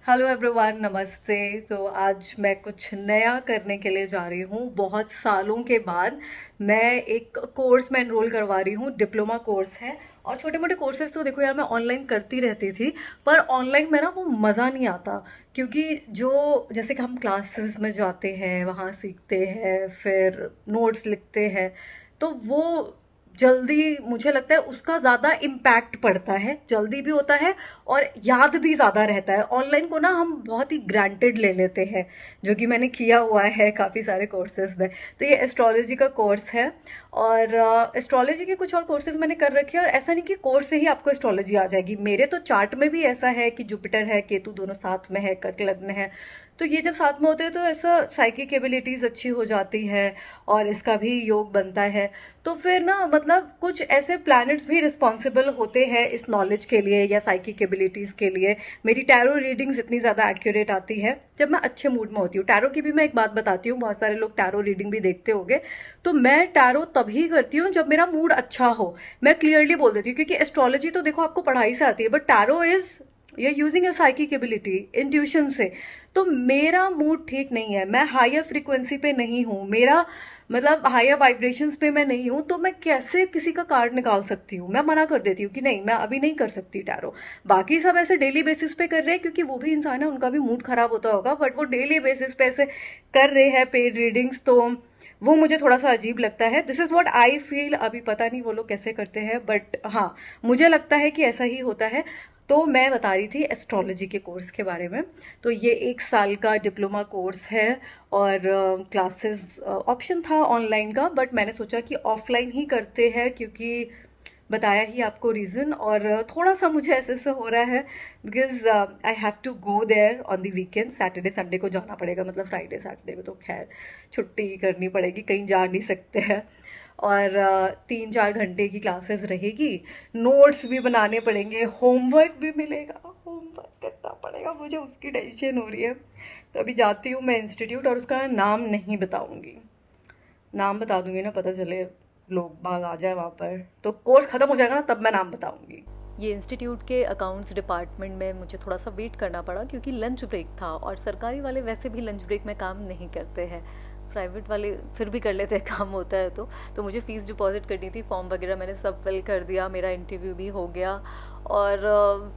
Hello everyone, नमस्ते। तो आज मैं कुछ नया करने के लिए जा रही हूँ। बहुत सालों के बाद मैं एक कोर्स में एनरोल करवा रही हूँ। डिप्लोमा कोर्स है। और छोटे मोटे कोर्सेज तो देखो यार, मैं ऑनलाइन करती रहती थी, पर ऑनलाइन में ना वो मज़ा नहीं आता। क्योंकि जो जैसे कि हम क्लासेस में जाते हैं, वहाँ सीखते हैं, फिर नोट्स लिखते हैं, तो वो जल्दी, मुझे लगता है उसका ज़्यादा इम्पैक्ट पड़ता है, जल्दी भी होता है और याद भी ज़्यादा रहता है। ऑनलाइन को ना हम बहुत ही ग्रांटेड ले लेते हैं, जो कि मैंने किया हुआ है काफ़ी सारे कोर्सेज में। तो ये एस्ट्रोलॉजी का कोर्स है। और एस्ट्रोलॉजी के कुछ और कोर्सेज मैंने कर रखे हैं। और ऐसा नहीं कि कोर्स से ही आपको एस्ट्रोलॉजी आ जाएगी। मेरे तो चार्ट में भी ऐसा है कि जुपिटर है, केतु दोनों साथ में है, कर्क लग्न है। तो ये जब साथ में होते हैं तो ऐसा साइकिक एबिलिटीज़ अच्छी हो जाती है और इसका भी योग बनता है। तो फिर ना मतलब कुछ ऐसे प्लैनेट्स भी रिस्पॉन्सिबल होते हैं इस नॉलेज के लिए या साइकिक एबिलिटीज़ के लिए। मेरी टैरो रीडिंग्स इतनी ज़्यादा एक्यूरेट आती है जब मैं अच्छे मूड में होती हूँ। टैरो की भी मैं एक बात बताती हूँ, बहुत सारे लोग टैरो रीडिंग भी देखते होंगे। तो मैं टैरो तभी करती हूँ जब मेरा मूड अच्छा हो। मैं क्लियरली बोल देती हूँ, क्योंकि एस्ट्रोलॉजी तो देखो आपको पढ़ाई से आती है, बट टैरो इज़ ये यूजिंग ए साइकिक एबिलिटी, इंट्यूशन से। तो मेरा मूड ठीक नहीं है, मैं हायर फ्रीक्वेंसी पे नहीं हूँ, मेरा मतलब हायर वाइब्रेशंस पे मैं नहीं हूँ, तो मैं कैसे किसी का कार्ड निकाल सकती हूँ? मैं मना कर देती हूँ कि नहीं, मैं अभी नहीं कर सकती टैरो। बाकी सब ऐसे डेली बेसिस पे कर रहे हैं, क्योंकि वो भी इंसान है, उनका भी मूड खराब होता होगा, बट वो डेली बेसिस पे ऐसे कर रहे हैं पेड रीडिंग्स, तो वो मुझे थोड़ा सा अजीब लगता है। This is what I feel. अभी पता नहीं वो लोग कैसे करते हैं, बट हाँ, मुझे लगता है कि ऐसा ही होता है। तो मैं बता रही थी एस्ट्रोलॉजी के कोर्स के बारे में। तो ये 1 साल का डिप्लोमा कोर्स है। और क्लासेस ऑप्शन था ऑनलाइन का, बट मैंने सोचा कि ऑफलाइन ही करते हैं, क्योंकि बताया ही आपको रीज़न। और थोड़ा सा मुझे ऐसे ऐसे हो रहा है, because I have to go there on the weekend. Saturday Sunday को जाना पड़ेगा, मतलब फ्राइडे सैटरडे को तो खैर छुट्टी करनी पड़ेगी, कहीं जा नहीं सकते हैं। और 3-4 घंटे की क्लासेस रहेगी, नोट्स भी बनाने पड़ेंगे, होमवर्क भी मिलेगा, होमवर्क करना पड़ेगा, मुझे उसकी टेंशन हो रही है। तो अभी जाती हूँ मैं इंस्टीट्यूट, और उसका नाम नहीं बताऊँगी। नाम बता दूंगी ना, पता चले लोग बाग आ जाए वहाँ पर, तो कोर्स ख़त्म हो जाएगा ना, तब मैं नाम बताऊंगी। ये इंस्टीट्यूट के अकाउंट्स डिपार्टमेंट में मुझे थोड़ा सा वेट करना पड़ा क्योंकि लंच ब्रेक था और सरकारी वाले वैसे भी लंच ब्रेक में काम नहीं करते हैं। प्राइवेट वाले फिर भी कर लेते हैं, काम होता है तो मुझे फ़ीस डिपॉज़िट करनी थी। फॉर्म वगैरह मैंने सब फिल कर दिया, मेरा इंटरव्यू भी हो गया। और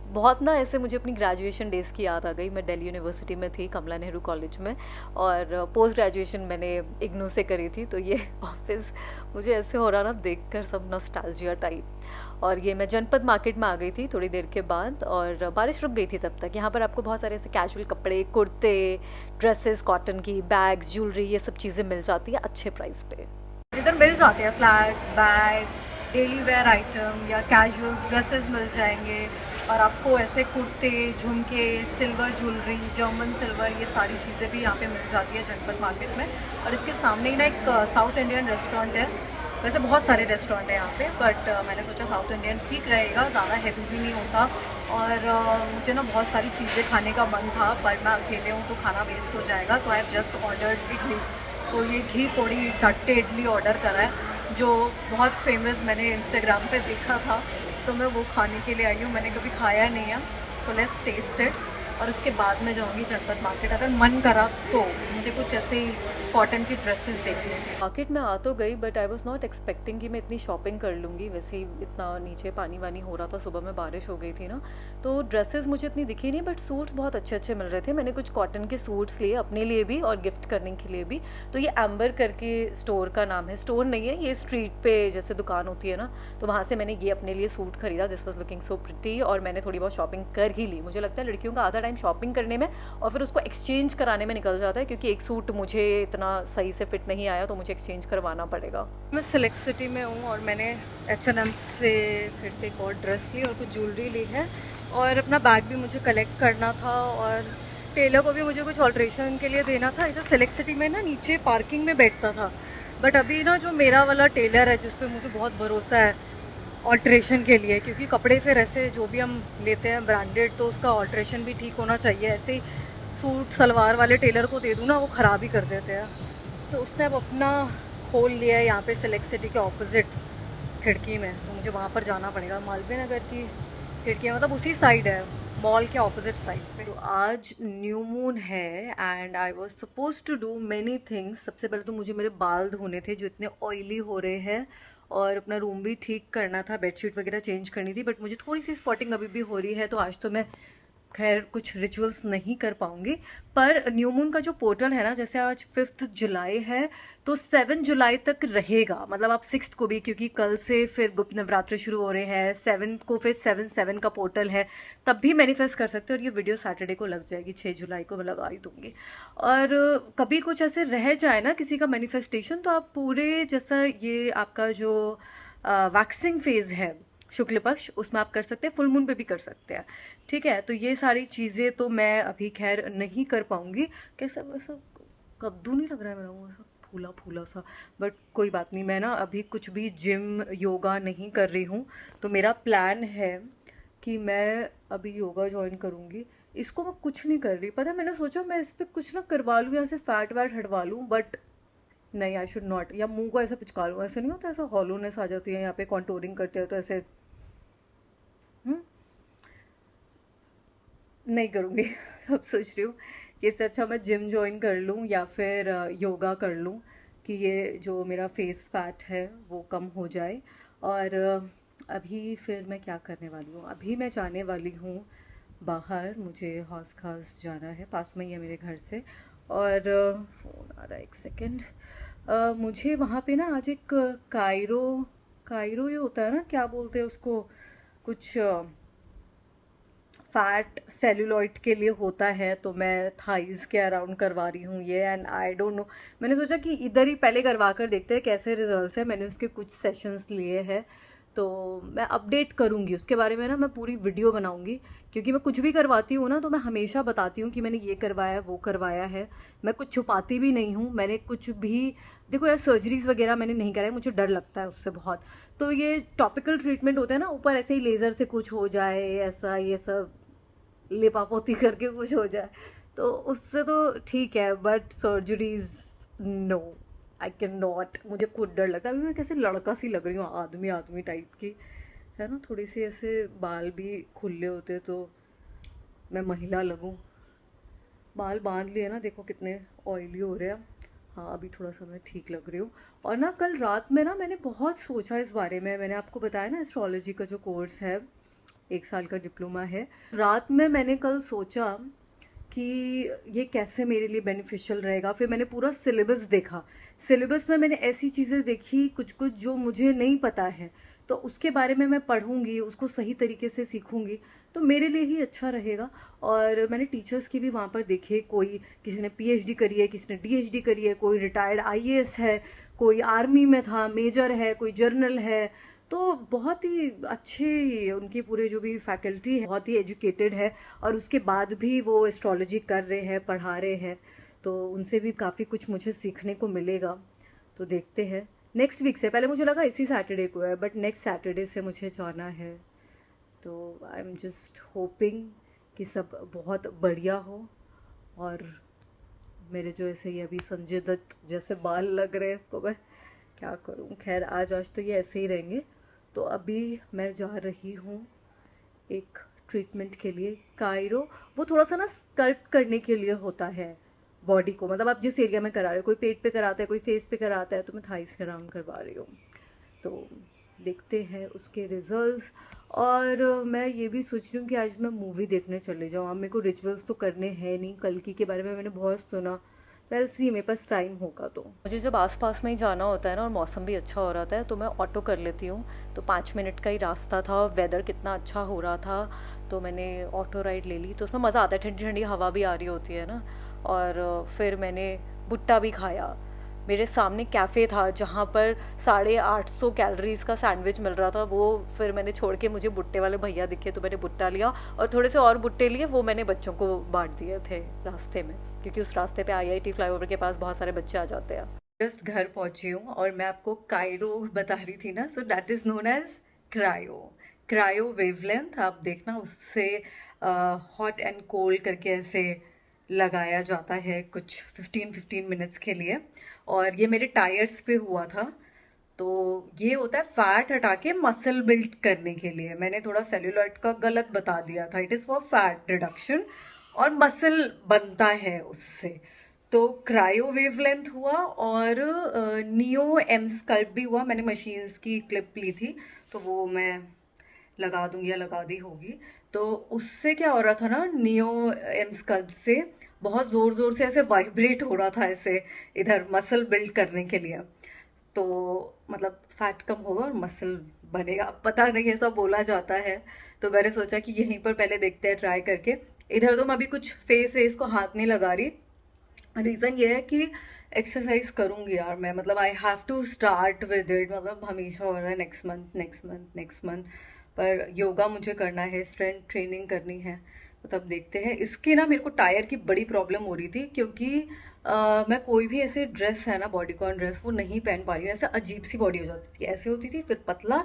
बहुत ना ऐसे मुझे अपनी ग्रेजुएशन डेज़ की याद आ गई। मैं दिल्ली यूनिवर्सिटी में थी, कमला नेहरू कॉलेज में, और पोस्ट ग्रेजुएशन मैंने इग्नू से करी थी। तो ये ऑफिस मुझे ऐसे हो रहा ना देख कर, सब नॉस्टैल्जिया टाइप। और ये मैं जनपद मार्केट में आ गई थी थोड़ी देर के बाद, और बारिश रुक गई थी तब तक। यहाँ पर आपको बहुत सारे ऐसे कैजुअल कपड़े, कुर्ते, ड्रेसेस, कॉटन की बैग्स, ज्वेलरी, ये सब चीज़ें मिल जाती है अच्छे प्राइस पे। इधर मिल जाते हैं flats, bag, daily wear item या कैजुअल्स ड्रेसेस मिल जाएंगे। और आपको ऐसे कुर्ते, झुमके, सिल्वर ज्वेलरी, जर्मन सिल्वर, ये सारी चीज़ें भी यहाँ पे मिल जाती है जनपद मार्केट में। और इसके सामने ही ना एक साउथ इंडियन रेस्टोरेंट है। वैसे बहुत सारे रेस्टोरेंट हैं यहाँ पे, बट मैंने सोचा साउथ इंडियन ठीक रहेगा, ज़्यादा हेवी भी नहीं होता। और मुझे ना बहुत सारी चीज़ें खाने का मन था, पर मैं अकेले हूँ तो खाना वेस्ट हो जाएगा। So I have just ordered idli. तो ये घी पोड़ी तट्टे इडली ऑर्डर करा है, जो बहुत फेमस मैंने इंस्टाग्राम पे देखा था, तो मैं वो खाने के लिए आई हूँ। मैंने कभी खाया नहीं है, सो लेट्स टेस्ट इट। और उसके बाद मैं जाऊँगी जनपद मार्केट, अगर मन करा तो मुझे कुछ ऐसे ही कॉटन की ड्रेसेस देखने थे। मार्केट में आ तो गई, but I was not expecting कि मैं इतनी शॉपिंग कर लूँगी। वैसे ही इतना नीचे पानी वानी हो रहा था, सुबह में बारिश हो गई थी ना, तो ड्रेसेस मुझे इतनी दिखी नहीं, बट सूट्स बहुत अच्छे अच्छे मिल रहे थे। मैंने कुछ कॉटन के सूट्स लिए अपने लिए भी और गिफ्ट करने के लिए भी। तो ये एम्बर करके स्टोर का नाम है, स्टोर नहीं है ये, स्ट्रीट पे जैसे दुकान होती है ना, तो वहाँ से मैंने ये अपने लिए सूट खरीदा। This was looking so pretty, और मैंने थोड़ी बहुत शॉपिंग कर ही ली। मुझे लगता है लड़कियों का आधा टाइम शॉपिंग करने में और फिर उसको एक्सचेंज कराने में निकल जाता है, क्योंकि एक सूट मुझे इतना सही से फिट नहीं आया तो मुझे एक्सचेंज करवाना पड़ेगा। मैं सिलेक्ट सिटी में हूँ, और मैंने H&M से फिर से एक और ड्रेस ली और कुछ ज्वेलरी ली है। और अपना बैग भी मुझे कलेक्ट करना था, और टेलर को भी मुझे कुछ ऑल्ट्रेशन के लिए देना था। इधर सिलेक्ट सिटी में ना नीचे पार्किंग में बैठता था, बट अभी ना जो मेरा वाला टेलर है, जिस पे मुझे बहुत भरोसा है ऑल्ट्रेशन के लिए, क्योंकि कपड़े फिर ऐसे जो भी हम लेते हैं ब्रांडेड, तो उसका ऑल्ट्रेशन भी ठीक होना चाहिए। ऐसे ही सूट सलवार वाले टेलर को दे दूँ ना, वो ख़राब ही कर देते हैं। तो उसने अब अपना खोल लिया है यहाँ पे सिलेक्ट सिटी के ऑपोजिट खिड़की में, तो मुझे वहाँ पर जाना पड़ेगा। मालवीय नगर की खिड़की है, मतलब उसी साइड है। मॉल के ऑपोजिट साइड पे। तो आज न्यू मून है and I was suppose to do many things. सबसे पहले तो मुझे मेरे बाल धोने थे जो इतने ऑयली हो रहे हैं, और अपना रूम भी ठीक करना था, बेडशीट वगैरह चेंज करनी थी, बट मुझे थोड़ी सी स्पॉटिंग अभी भी हो रही है, तो आज तो मैं खैर कुछ रिचुअल्स नहीं कर पाऊँगी। पर न्यू मून का जो पोर्टल है ना, जैसे आज 5th जुलाई है तो 7 जुलाई तक रहेगा, मतलब आप 6th को भी, क्योंकि कल से फिर गुप्त नवरात्र शुरू हो रहे हैं, 7th को फिर 7/7 का पोर्टल है, तब भी मैनिफेस्ट कर सकते हो। और ये वीडियो सैटरडे को लग जाएगी, 6 जुलाई को मैं लगा ही दूँगी। और कभी कुछ ऐसे रह जाए ना किसी का मैनिफेस्टेशन, तो आप पूरे, जैसा ये आपका जो वैक्सिंग फेज़ है शुक्ल पक्ष, उसमें आप कर सकते हैं, फुल मून पे भी कर सकते हैं, ठीक है। तो ये सारी चीज़ें तो मैं अभी खैर नहीं कर पाऊँगी। कैसा वैसा कद्दू नहीं लग रहा है मेरा मुँह, ऐसा फूला फूला सा, बट कोई बात नहीं। मैं ना अभी कुछ भी जिम योगा नहीं कर रही हूँ, तो मेरा प्लान है कि मैं अभी योगा ज्वाइन करूँगी। इसको मैं कुछ नहीं कर रही, पता है, मैंने सोचा मैं इस पर कुछ ना करवा लूँ, यहाँ से फैट वैट हटवा लूँ, बट नहीं, आई शुड नॉट। या मुंह को ऐसा पिचका लूँ, ऐसे नहीं होता, ऐसा हॉलोनेस आ जाती है यहाँ पे, कॉन्टोरिंग करते हैं तो ऐसे। हम्म, नहीं करूँगी। अब सोच रही हूँ कि इससे अच्छा मैं जिम ज्वाइन कर लूँ या फिर योगा कर लूँ, कि ये जो मेरा फेस फैट है वो कम हो जाए। और अभी फिर मैं क्या करने वाली हूँ, अभी मैं जाने वाली हूँ बाहर, मुझे हौस खास जाना है, पास में ही है मेरे घर से। और फ़ोन आ रहा है, एक सेकेंड। मुझे वहाँ पे ना आज एक कायरो, कायरो ये होता है ना, क्या बोलते हैं उसको, कुछ फैट सेलुलॉइड के लिए होता है, तो मैं थाइज़ के अराउंड करवा रही हूँ ये। एंड आई डोंट नो, मैंने सोचा कि इधर ही पहले करवा कर देखते हैं कैसे रिजल्ट्स हैं। मैंने उसके कुछ सेशंस लिए हैं, तो मैं अपडेट करूँगी उसके बारे में ना, मैं पूरी वीडियो बनाऊँगी, क्योंकि मैं कुछ भी करवाती हूँ ना तो मैं हमेशा बताती हूँ कि मैंने ये करवाया वो करवाया है। मैं कुछ छुपाती भी नहीं हूँ, मैंने कुछ भी, देखो यार, सर्जरीज वगैरह मैंने नहीं कराई, मुझे डर लगता है उससे बहुत। तो ये टॉपिकल ट्रीटमेंट होता है ना, ऊपर ऐसे ही लेज़र से कुछ हो जाए ऐसा, ये सब लिपापोती करके कुछ हो जाए, तो उससे तो ठीक है, but surgeries no, I can not. मुझे खुद डर लगता है, अभी मैं कैसे लड़का सी लग रही हूँ, आदमी आदमी टाइप की, है ना, थोड़ी सी ऐसे बाल भी खुले होते तो मैं महिला लगूँ। बाल बांध लिए ना, देखो कितने ऑयली हो रहे हैं। हाँ, अभी थोड़ा सा मैं ठीक लग रही हूँ। और ना कल रात में ना मैंने बहुत सोचा इस बारे में, मैंने आपको बताया ना एस्ट्रोलॉजी का जो कोर्स है, 1 साल का डिप्लोमा है। रात में मैंने कल सोचा कि ये कैसे मेरे लिए बेनिफिशियल रहेगा। फिर मैंने पूरा सिलेबस देखा, सिलेबस में मैंने ऐसी चीज़ें देखी कुछ कुछ जो मुझे नहीं पता है, तो उसके बारे में मैं पढ़ूंगी, उसको सही तरीके से सीखूंगी, तो मेरे लिए ही अच्छा रहेगा। और मैंने टीचर्स की भी वहाँ पर देखे, कोई किसी ने पीएचडी करी है, किसी ने डीएचडी करी है, कोई रिटायर्ड आईएएस है, कोई आर्मी में था मेजर है, कोई जर्नल है, तो बहुत ही अच्छे उनके पूरे जो भी फैकल्टी है, बहुत ही एजुकेटेड है, और उसके बाद भी वो एस्ट्रोलॉजी कर रहे हैं, पढ़ा रहे हैं, तो उनसे भी काफ़ी कुछ मुझे सीखने को मिलेगा। तो देखते हैं, नेक्स्ट वीक से, पहले मुझे लगा इसी सैटरडे को है, बट नेक्स्ट सैटरडे से मुझे जाना है। तो आई एम जस्ट होपिंग कि सब बहुत बढ़िया हो। और मेरे जो ऐसे ही अभी संजय दत्त जैसे बाल लग रहे हैं, इसको मैं क्या करूं, खैर आज आज तो ये ऐसे ही रहेंगे। तो अभी मैं जा रही हूँ एक ट्रीटमेंट के लिए, कायरो। वो थोड़ा सा ना स्कल्प्ट करने के लिए होता है बॉडी को, मतलब आप जिस एरिया में करा रहे हो, कोई पेट पे कराता है, कोई फेस पे कराता है, तो मैं थाइस के अराउंड करवा रही हूँ। तो देखते हैं उसके रिजल्ट्स। और मैं ये भी सोच रही हूँ कि आज मैं मूवी देखने चले जाऊँ। अब मेरे को रिचुअल्स तो करने हैं नहीं, कल्कि के बारे में मैंने बहुत सुना, वेल सी, मेरे पास टाइम होगा तो। मुझे जब आसपास में ही जाना होता है ना और मौसम भी अच्छा हो रहा था, तो मैं ऑटो कर लेती हूँ। तो 5 मिनट का ही रास्ता था, वेदर कितना अच्छा हो रहा था, तो मैंने ऑटो राइड ले ली। तो उसमें मज़ा आता है, ठंडी ठंडी हवा भी आ रही होती है ना। और फिर मैंने भुट्टा भी खाया। मेरे सामने कैफ़े था जहाँ पर 850 कैलोरीज़ का सैंडविच मिल रहा था, वो फिर मैंने छोड़ के, मुझे भुट्टे वाले भैया दिखे तो मैंने भुट्टा लिया, और थोड़े से और भुट्टे लिए, वो मैंने बच्चों को बांट दिए थे रास्ते में, क्योंकि उस रास्ते पे आईआईटी फ्लाईओवर के पास बहुत सारे बच्चे आ जाते हैं। जस्ट घर पहुंची हूँ, और मैं आपको कायरो बता रही थी ना, so that is known as cryo. Cryo wavelength, आप देखना उससे हॉट एंड कोल्ड करके ऐसे लगाया जाता है कुछ 15-15 मिनट्स के लिए। और ये मेरे टायर्स पे हुआ था, तो ये होता है फैट हटा के मसल बिल्ड करने के लिए। मैंने थोड़ा सेल्यूलाइट का गलत बता दिया था, it is for fat reduction और मसल बनता है उससे। तो क्रायो वेवलेंथ हुआ और नियो एम स्कल्प भी हुआ। मैंने मशीन्स की क्लिप ली थी तो वो मैं लगा दूंगी या लगा दी होगी। तो उससे क्या हो रहा था ना, नियो एम स्कल्प से बहुत ज़ोर ज़ोर से ऐसे वाइब्रेट हो रहा था ऐसे इधर मसल बिल्ड करने के लिए। तो मतलब फैट कम होगा और मसल बनेगा, अब पता नहीं ऐसा बोला जाता है। तो मैंने सोचा कि यहीं पर पहले देखते हैं ट्राई करके। इधर तो मैं अभी कुछ फेस वेस को हाथ नहीं लगा रही। रीज़न ये है कि एक्सरसाइज करूँगी यार मैं, मतलब I have to start with it. मतलब हमेशा हो रहा है next month next month next month, पर योगा मुझे करना है, स्ट्रेंथ ट्रेनिंग करनी है। तो तब देखते हैं। इसकी ना मेरे को टायर की बड़ी प्रॉब्लम हो रही थी, क्योंकि मैं कोई भी ऐसे ड्रेस है ना, बॉडीकॉन ड्रेस, वो नहीं पहन पा रही हूँ। ऐसे अजीब सी बॉडी हो जाती थी, ऐसे होती थी, फिर पतला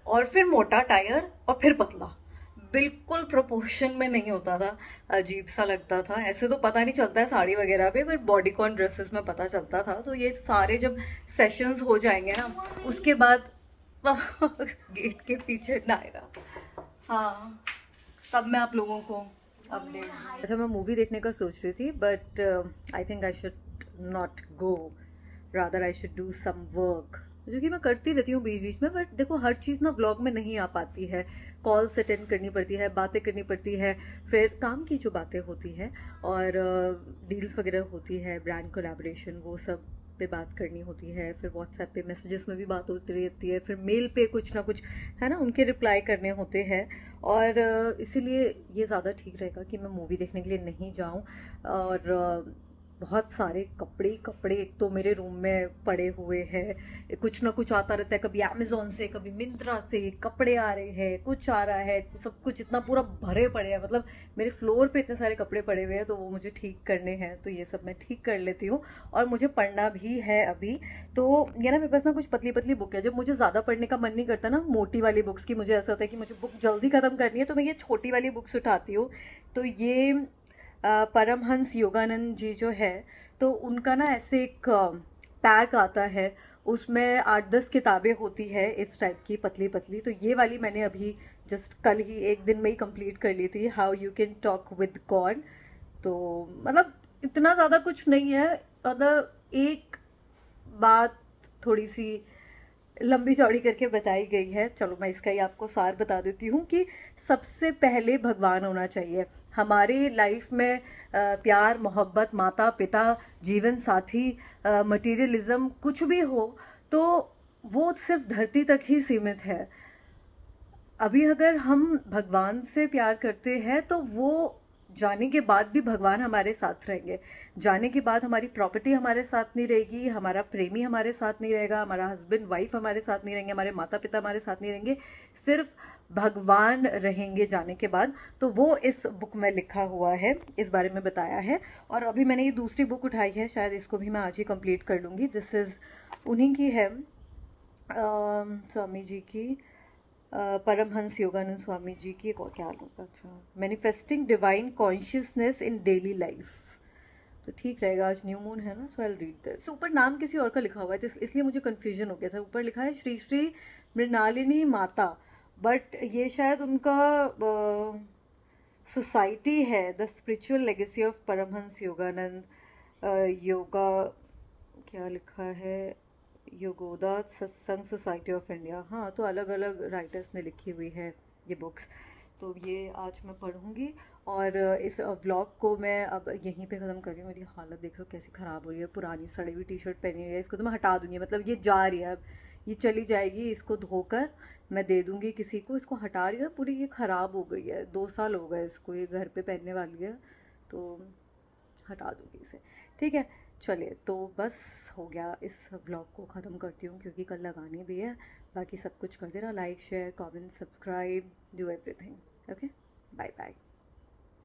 और फिर मोटा टायर और फिर पतला, बिल्कुल प्रोपोर्शन में नहीं होता था, अजीब सा लगता था। ऐसे तो पता नहीं चलता है साड़ी वगैरह पे, पर बॉडीकॉन ड्रेसेस में पता चलता था। तो ये सारे जब सेशंस हो जाएंगे ना, उसके बाद गेट के पीछे नायरा, हाँ, तब मैं आप लोगों को अपडेट। अच्छा, मैं मूवी देखने का सोच रही थी, but I think I should not go, rather I should do some work, जो कि मैं करती रहती हूँ बीच बीच में। बट देखो, हर चीज़ ना व्लॉग में नहीं आ पाती है। कॉल्स अटेंड करनी पड़ती है, बातें करनी पड़ती है, फिर काम की जो बातें होती हैं और डील्स वगैरह होती है, ब्रांड कोलैबोरेशन, वो सब पे बात करनी होती है। फिर व्हाट्सएप पे मैसेजेस में भी बात होती रहती है, फिर मेल पे कुछ ना कुछ है ना, उनके रिप्लाई करने होते हैं। और इसीलिए ये ज़्यादा ठीक रहेगा कि मैं मूवी देखने के लिए नहीं जाऊँ। और बहुत सारे कपड़े कपड़े एक तो मेरे रूम में पड़े हुए हैं, कुछ ना कुछ आता रहता है, कभी अमेज़ोन से, कभी मिंत्रा से कपड़े आ रहे हैं, कुछ आ रहा है, सब कुछ इतना पूरा भरे पड़े हैं। मतलब मेरे फ्लोर पे इतने सारे कपड़े पड़े हुए हैं, तो वो मुझे ठीक करने हैं। तो ये सब मैं ठीक कर लेती हूँ, और मुझे पढ़ना भी है अभी। तो ये ना मेरे पास ना कुछ पतली पतली बुक है। जब मुझे ज़्यादा पढ़ने का मन नहीं करता ना, मोटी वाली बुक्स की, मुझे ऐसा होता है कि मुझे बुक जल्दी ख़त्म करनी है, तो मैं ये छोटी वाली बुक्स उठाती हूँ। तो ये परमहंस योगानंद जी जो है, तो उनका ना ऐसे एक पैक आता है, उसमें 8-10 किताबें होती है इस टाइप की पतली पतली। तो ये वाली मैंने अभी जस्ट कल ही एक दिन में ही कंप्लीट कर ली थी, how you can talk with God. तो मतलब इतना ज़्यादा कुछ नहीं है, मतलब एक बात थोड़ी सी लंबी चौड़ी करके बताई गई है। चलो मैं इसका ही आपको सार बता देती हूँ कि सबसे पहले भगवान होना चाहिए हमारे लाइफ में। प्यार मोहब्बत, माता पिता, जीवन साथी, मटेरियलिज्म, कुछ भी हो तो वो सिर्फ धरती तक ही सीमित है। अभी अगर हम भगवान से प्यार करते हैं तो वो जाने के बाद भी भगवान हमारे साथ रहेंगे। जाने के बाद हमारी प्रॉपर्टी हमारे साथ नहीं रहेगी, हमारा प्रेमी हमारे साथ नहीं रहेगा, हमारा हस्बैंड वाइफ हमारे साथ नहीं रहेंगे, हमारे माता पिता हमारे साथ नहीं रहेंगे, सिर्फ भगवान रहेंगे जाने के बाद। तो वो इस बुक में लिखा हुआ है, इस बारे में बताया है। और अभी मैंने ये दूसरी बुक उठाई है, शायद इसको भी मैं आज ही कंप्लीट कर लूँगी। दिस इज़ उन्हीं की है, स्वामी जी की, परमहंस योगानंद स्वामी जी की। एक और क्या लगा, अच्छा, manifesting divine consciousness in daily life. तो ठीक रहेगा, आज न्यू मून है ना, सो आई रीड दिस। ऊपर नाम किसी और का लिखा हुआ है, तो इसलिए मुझे कन्फ्यूजन हो गया था। ऊपर लिखा है श्री श्री मृणालिनी माता, बट ये शायद उनका सोसाइटी है, the spiritual legacy of Paramahansa Yogananda yoga, क्या लिखा है, योगोदा सत्संग सोसाइटी ऑफ इंडिया। हाँ, तो अलग अलग राइटर्स ने लिखी हुई है ये बुक्स। तो ये आज मैं पढ़ूंगी, और इस व्लॉग को मैं अब यहीं पे ख़त्म कर रही हूँ। मेरी हालत देख रहे हो कैसी ख़राब हो रही है, पुरानी सड़ी हुई टी शर्ट पहनी हुई है, इसको तो मैं हटा दूँगी। मतलब ये जा रही है अब, ये चली जाएगी, इसको धोकर मैं दे दूँगी किसी को। इसको हटा रही हूँ पूरी, ये ख़राब हो गई है, 2 साल हो गए इसको, ये घर पे पहनने वाली है, तो हटा दूँगी इसे। ठीक है, चलिए, तो बस हो गया, इस व्लॉग को ख़त्म करती हूँ क्योंकि कल लगानी भी है। बाकी सब कुछ कर देना, like share comment subscribe, do everything. Okay, bye bye.